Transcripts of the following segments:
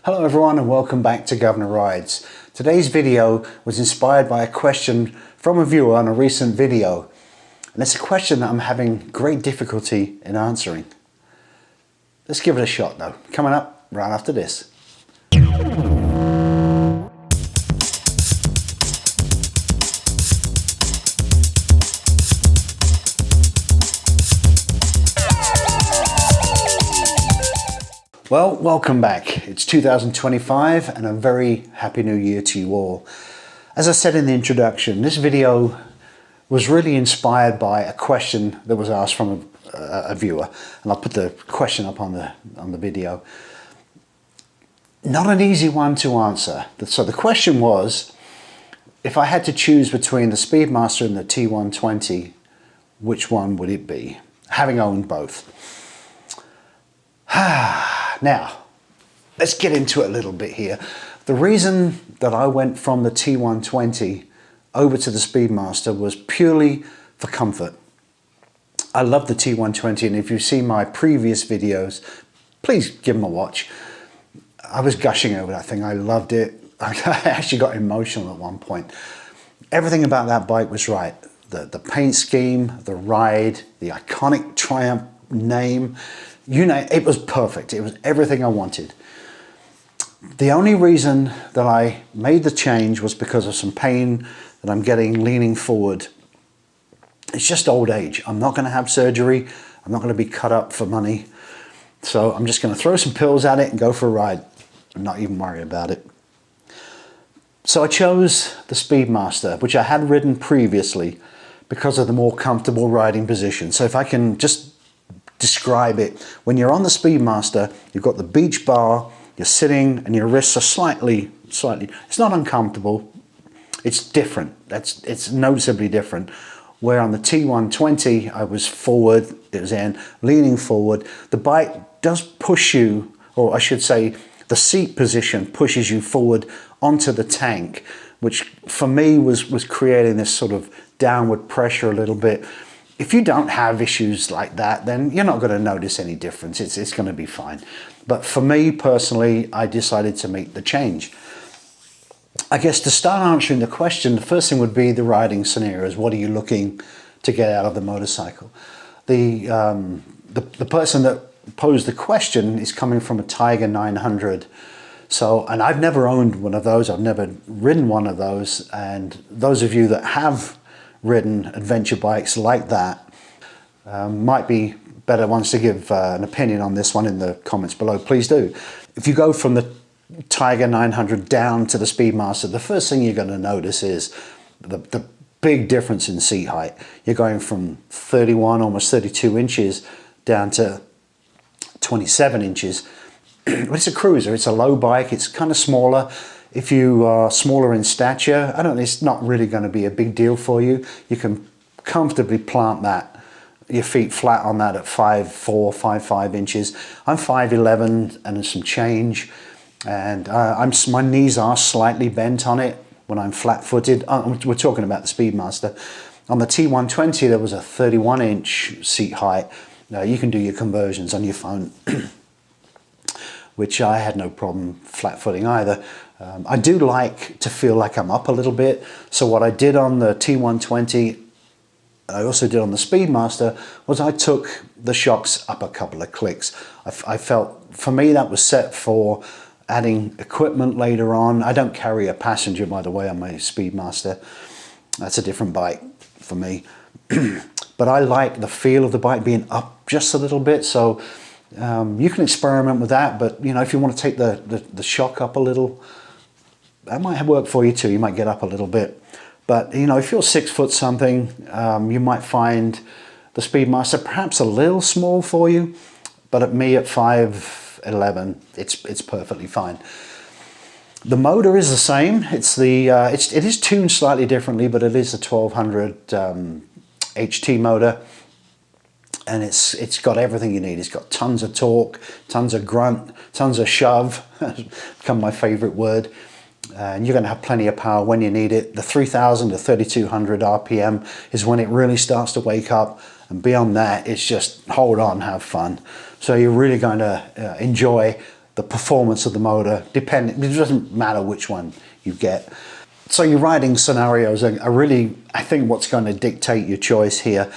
Hello everyone and welcome back to Guvna Rides. Today's video was inspired by a question from a viewer on a recent video. And it's a question that I'm having great difficulty in answering. Let's give it a shot though. Coming up right after this. Well, welcome back. It's 2025 and a very happy new year to you all. As I said in the introduction, this video was really inspired by a question that was asked from a viewer, and I'll put the question up on the video. Not an easy one to answer. So the question was, if I had to choose between the Speedmaster and the T120, which one would it be? Having owned both. Now, let's get into it a little bit here. The reason that I went from the T120 over to the Speedmaster was purely for comfort. I love the T120, and if you've seen my previous videos, please give them a watch. I was gushing over that thing. I loved it. I actually got emotional at one point. Everything about that bike was right. The paint scheme, the ride, the iconic Triumph name, you know, it was perfect. It was everything I wanted. The only reason that I made the change was because of some pain that I'm getting leaning forward. It's just old age. I'm not going to have surgery. I'm not going to be cut up for money. So I'm just going to throw some pills at it and go for a ride and not even worry about it. So I chose the Speedmaster, which I had ridden previously because of the more comfortable riding position. So if I can just describe it, when you're on the Speedmaster, you've got the beach bar, you're sitting and your wrists are slightly, it's not uncomfortable, it's different, it's noticeably different. Where on the T120, I was forward, it was leaning forward. The bike does push you, or I should say, the seat position pushes you forward onto the tank, which for me was creating this sort of downward pressure a little bit. If you don't have issues like that, then you're not going to notice any difference. It's going to be fine. But for me personally, I decided to make the change. I guess to start answering the question, the first thing would be the riding scenarios. What are you looking to get out of the motorcycle? The person that posed the question is coming from a Tiger 900. So, and I've never owned one of those. I've never ridden one of those. And those of you that have ridden adventure bikes like that might be better ones to give an opinion on this one in the comments below. Please do. If you go from the Tiger 900 down to the Speedmaster, the first thing you're going to notice is the big difference in seat height. You're going from 31, almost 32 inches down to 27 inches. It's a cruiser, it's a low bike, it's kind of smaller. If you are smaller in stature, it's not really going to be a big deal for you. You can comfortably plant your feet flat on that at 5'4", 5'5" inches. I'm 5'11" and some change, and my knees are slightly bent on it when I'm flat-footed. We're talking about the Speedmaster. On the T120, there was a 31-inch seat height. You can do your conversions on your phone, which I had no problem flat-footing either. I do like to feel like I'm up a little bit. So what I did on the T120, I also did on the Speedmaster, was I took the shocks up a couple of clicks. I felt, for me, that was set for adding equipment later on. I don't carry a passenger, by the way, on my Speedmaster. That's a different bike for me. But I like the feel of the bike being up just a little bit. So you can experiment with that, but if you want to take the shock up a little, that might work for you too. You might get up a little bit. But if you're 6 foot something, you might find the Speedmaster perhaps a little small for you. But at me at 5'11", it's perfectly fine. The motor is the same. It is tuned slightly differently, but it is a 1200 HT motor. And it's got everything you need. It's got tons of torque, tons of grunt, tons of shove, become my favorite word. And you're going to have plenty of power when you need it. The 3000 to 3200 RPM is when it really starts to wake up, and beyond that it's just hold on, have fun. So you're really going to enjoy the performance of the motor, it doesn't matter which one you get. So your riding scenarios are really, I think, what's going to dictate your choice here.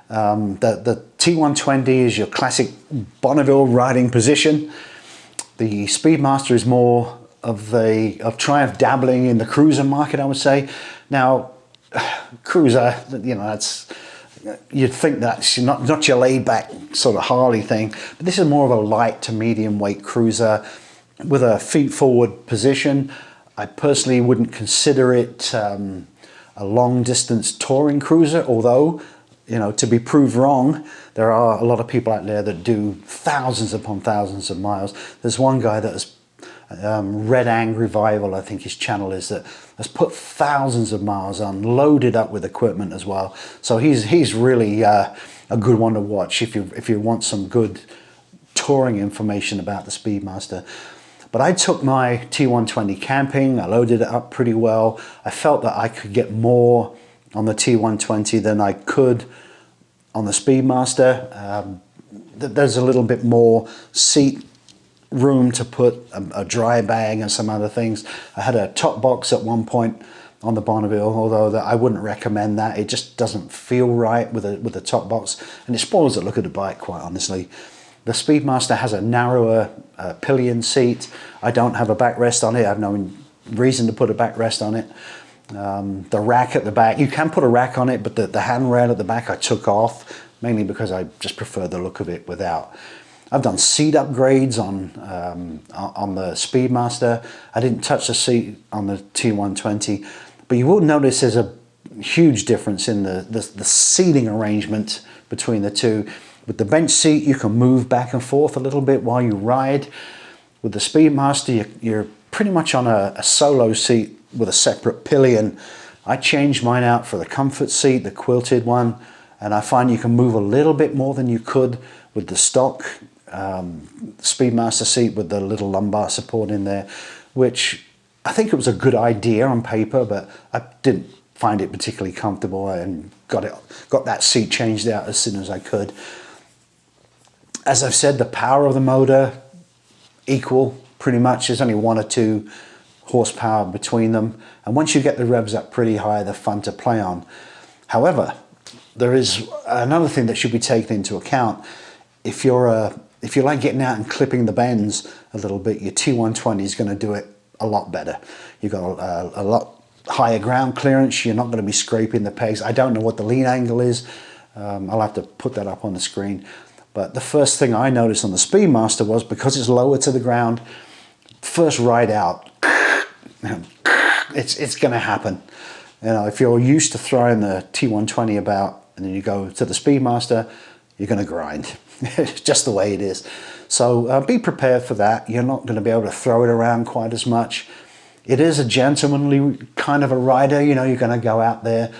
The T120 is your classic Bonneville riding position. The Speedmaster is more of Triumph dabbling in the cruiser market, I would say. Now, cruiser, you know, that's, you'd think that's not your laid back sort of Harley thing, but this is more of a light to medium weight cruiser with a feet forward position. I personally wouldn't consider it a long distance touring cruiser, although, you know, to be proved wrong, there are a lot of people out there that do thousands upon thousands of miles. There's one guy that has Red Ang Revival, I think his channel is, that has put thousands of miles on, loaded up with equipment as well. So he's really a good one to watch if you want some good touring information about the Speedmaster. But I took my T120 camping, I loaded it up pretty well. I felt that I could get more on the T120 than I could on the Speedmaster. There's a little bit more seat room to put a dry bag and some other things. I had a top box at one point on the Bonneville, although I wouldn't recommend that. It just doesn't feel right with a top box, and it spoils the look of the bike, quite honestly. The Speedmaster has a narrower pillion seat. I don't have a backrest on it. I have no reason to put a backrest on it. The rack at the back, you can put a rack on it, but the handrail at the back I took off, mainly because I just prefer the look of it without. I've done seat upgrades on the Speedmaster. I didn't touch the seat on the T120, but you will notice there's a huge difference in the seating arrangement between the two. With the bench seat, you can move back and forth a little bit while you ride. With the Speedmaster, you're pretty much on a solo seat with a separate pillion. I changed mine out for the comfort seat, the quilted one, and I find you can move a little bit more than you could with the stock Speedmaster seat with the little lumbar support in there, which I think it was a good idea on paper, but I didn't find it particularly comfortable, and got that seat changed out as soon as I could. As I've said, the power of the motor equal pretty much. There's only 1 or 2 horsepower between them, and once you get the revs up pretty high, they're fun to play on. However, there is another thing that should be taken into account. If you like getting out and clipping the bends a little bit, your T120 is going to do it a lot better. You've got a lot higher ground clearance. You're not going to be scraping the pegs. I don't know what the lean angle is. I'll have to put that up on the screen. But the first thing I noticed on the Speedmaster was, because it's lower to the ground, first ride out, it's going to happen. You know, if you're used to throwing the T120 about and then you go to the Speedmaster, you're going to grind. It's just the way it is. So be prepared for that. You're not going to be able to throw it around quite as much. It is a gentlemanly kind of a rider. You know, you're going to go out there,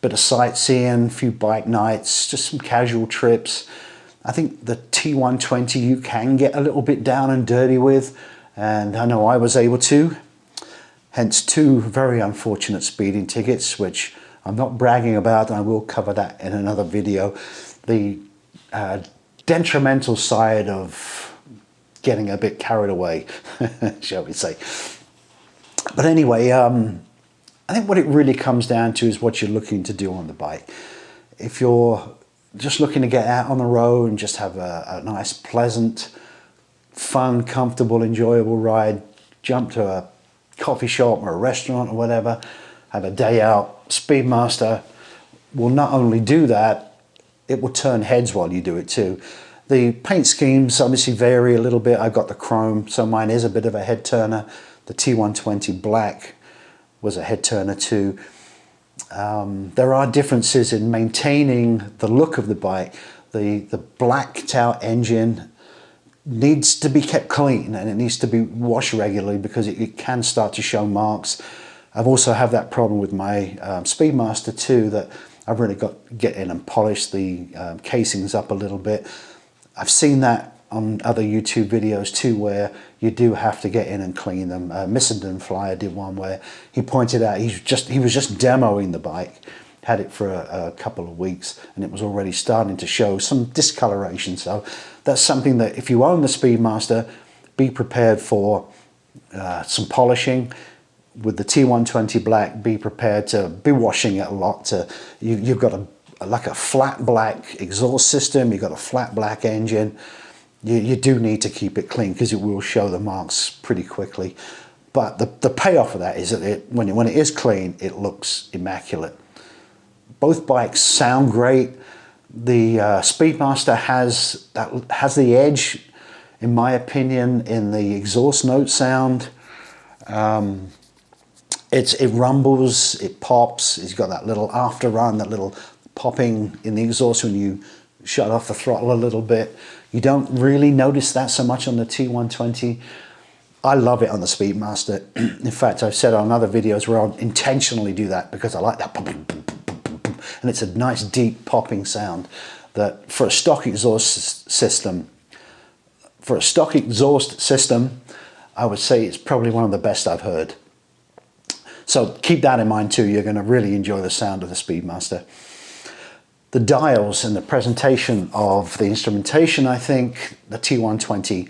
bit of sightseeing, a few bike nights, just some casual trips. I think the T120 you can get a little bit down and dirty with, and I know I was able to. Hence 2 very unfortunate speeding tickets, which I'm not bragging about, and I will cover that in another video. The detrimental side of getting a bit carried away, shall we say. But anyway, I think what it really comes down to is what you're looking to do on the bike. If you're just looking to get out on the road and just have a nice, pleasant, fun, comfortable, enjoyable ride, jump to a coffee shop or a restaurant or whatever, have a day out, Speedmaster will not only do that, it will turn heads while you do it too. The paint schemes obviously vary a little bit. I've got the chrome, so mine is a bit of a head turner. The T120 black was a head turner too. There are differences in maintaining the look of the bike. The blacked out engine needs to be kept clean, and it needs to be washed regularly because it can start to show marks. I've also have that problem with my Speedmaster too, that I've really got to get in and polish the casings up a little bit. I've seen that on other YouTube videos too, where you do have to get in and clean them. Missenden Flyer did one where he pointed out he was just demoing the bike, had it for a couple of weeks, and it was already starting to show some discoloration. So that's something that if you own the Speedmaster, be prepared for some polishing. With the T120 black, be prepared to be washing it a lot. You've got like a flat black exhaust system, you've got a flat black engine. You do need to keep it clean because it will show the marks pretty quickly. But the payoff of that is that when it is clean, it looks immaculate. Both bikes sound great. The Speedmaster has the edge, in my opinion, in the exhaust note sound. It rumbles, it pops, it's got that little after run, that little popping in the exhaust when you shut off the throttle a little bit. You don't really notice that so much on the T120. I love it on the Speedmaster. In fact, I've said on other videos where I'll intentionally do that because I like that popping, and it's a nice deep popping sound that for a stock exhaust system, I would say it's probably one of the best I've heard. So keep that in mind too. You're going to really enjoy the sound of the Speedmaster. The dials and the presentation of the instrumentation, I think the T120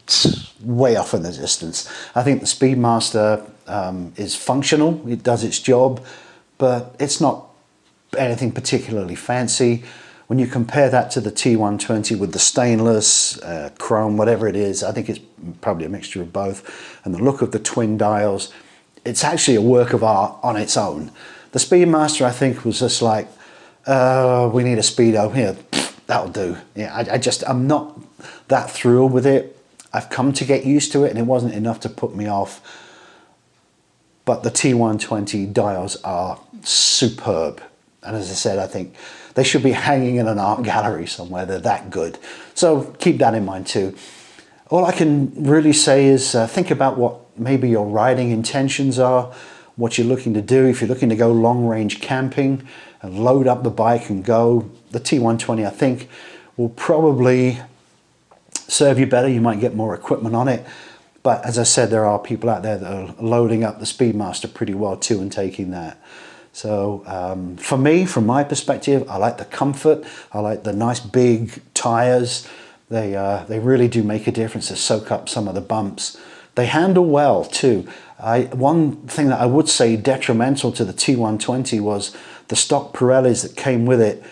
is way off in the distance. I think the Speedmaster is functional. It does its job, but it's not anything particularly fancy. When you compare that to the T120 with the stainless, chrome, whatever it is, I think it's probably a mixture of both. And the look of the twin dials, it's actually a work of art on its own. The Speedmaster, I think, was just like, we need a speedo here, that'll do. Yeah, I'm not that thrilled with it. I've come to get used to it, and it wasn't enough to put me off. But the T120 dials are superb. And as I said, I think they should be hanging in an art gallery somewhere. They're that good. So keep that in mind too. All I can really say is think about what maybe your riding intentions are, what you're looking to do. If you're looking to go long range camping and load up the bike and go, the T120 I think will probably serve you better. You might get more equipment on it. But as I said, there are people out there that are loading up the Speedmaster pretty well too and taking that. So for me, from my perspective, I like the comfort. I like the nice big tires. They really do make a difference to soak up some of the bumps. They handle well too. One thing that I would say detrimental to the T120 was the stock Pirellis that came with it.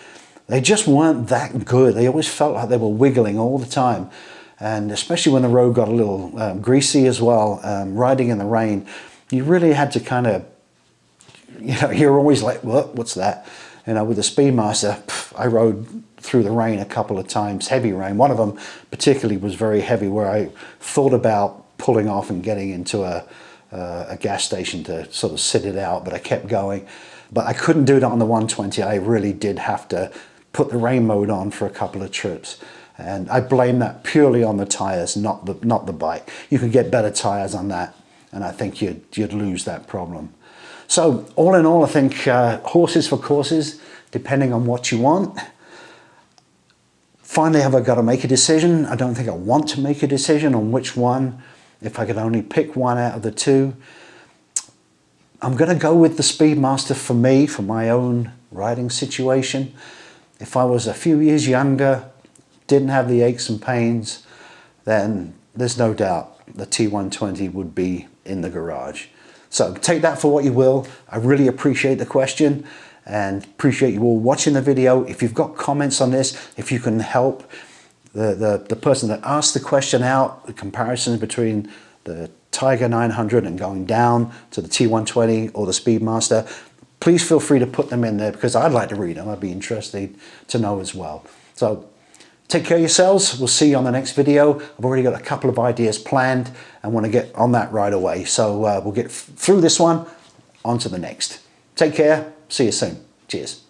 They just weren't that good. They always felt like they were wiggling all the time. And especially when the road got a little greasy as well, riding in the rain, you really had to kind of, you're always like, what's that? With the Speedmaster, I rode through the rain a couple of times, heavy rain. One of them particularly was very heavy, where I thought about pulling off and getting into a gas station to sort of sit it out, but I kept going. But I couldn't do it on the 120. I really did have to put the rain mode on for a couple of trips. And I blame that purely on the tires, not the bike. You could get better tires on that, and I think you'd lose that problem. So all in all, I think horses for courses, depending on what you want. Finally, have I got to make a decision? I don't think I want to make a decision on which one. If I could only pick one out of the two, I'm going to go with the Speedmaster for me, for my own riding situation. If I was a few years younger, didn't have the aches and pains, then there's no doubt the T120 would be in the garage. So take that for what you will. I really appreciate the question and appreciate you all watching the video. If you've got comments on this, if you can help the person that asked the question out, the comparisons between the Tiger 900 and going down to the T120 or the Speedmaster, please feel free to put them in there because I'd like to read them. I'd be interested to know as well. So take care of yourselves. We'll see you on the next video. I've already got a couple of ideas planned and want to get on that right away. So we'll get through this one, on to the next. Take care. See you soon. Cheers.